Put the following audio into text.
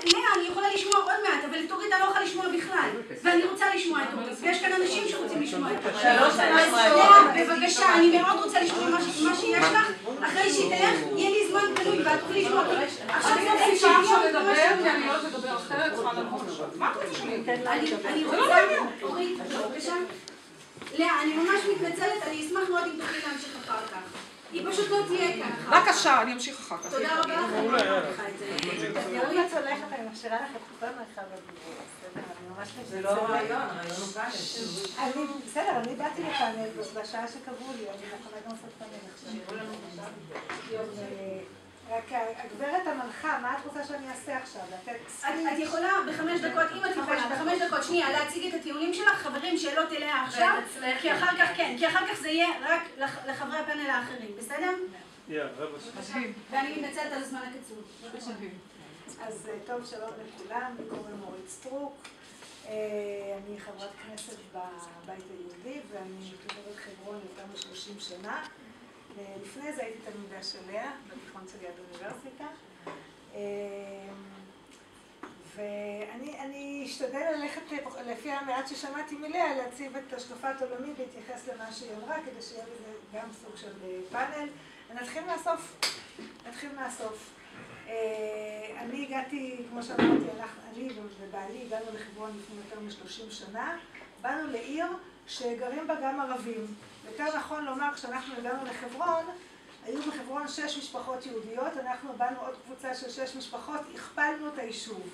לאה, אני יכולה לשמוע עוד מעט, אבל את אורית אני לא יכולה לשמוע בכלל. ואני רוצה לשמוע את אורית, ויש כאן אנשים שרוצים לשמוע את אורית. לאה, בבקשה, אני מאוד רוצה לשמוע מה שיש לך. אחרי שהיא תלך, יהיה לי זמן פנוי, ואת תוכלי לשמוע את אורית. עכשיו אני לא צריכה עכשיו לדבר, כי אני לא לדבר אחרת, צריכה לדבר. מה את רוצה שאני אתן? אני רוצה, אורית, בבקשה. לאה, אני ממש מתנצלת, אני אשמח מאוד אם תוכלי להמשיך אחר כך. היא פשוט לא תהיה כאן אחר כך. בבקשה, אני אמשיך אחר כך. תודה רבה לך, אני מעריכה את זה. אני לא צולחת, אני משאירה לך את כל מרחב הדיבור, בסדר? אני ממש מתנצלת. זה לא הרעיון, הרעיון הוא פאנל. בסדר, אני באתי לפאנל בשעה שקבעו לי, אני מוכנה גם לעשות פאנל עכשיו. רק הגברת המנחה, מה את רוצה שאני אעשה עכשיו? את יכולה ב5 דקות, אם את יכולה ב5 דקות, שנייה, להציג את הטיעונים שלך, חברים, שאלות אליה עכשיו, כי אחר כך כן, כי אחר כך זה יהיה רק לחברי הפאנל האחרים, בסדר? ואני מתנצלת על הזמן הקצור. אז טוב, שלום לכולם, לי קוראים אורית סטרוק, אני חברת כנסת בבית היהודי ואני תושבת חברון יותר מ-30 שנה. לפני זה הייתי תלמידה של לאה, בתיכון של יד אוניברסיטה. ואני אשתדל ללכת לפי המעט ששמעתי מלאה, להציב את השקפת עולמי להתייחס למה שהיא אמרה, כדי שיהיה לזה גם סוג של פאנל. נתחיל מהסוף. אני הגעתי, כמו שאמרתי, אני ובעלי הגענו לחברון לפני יותר מ-30 שנה. באנו לעיר שגרים בה גם ערבים. יותר נכון לומר, כשאנחנו הגענו לחברון, היו בחברון 6 משפחות יהודיות, אנחנו באנו עוד קבוצה של 6 משפחות, הכפלנו את היישוב.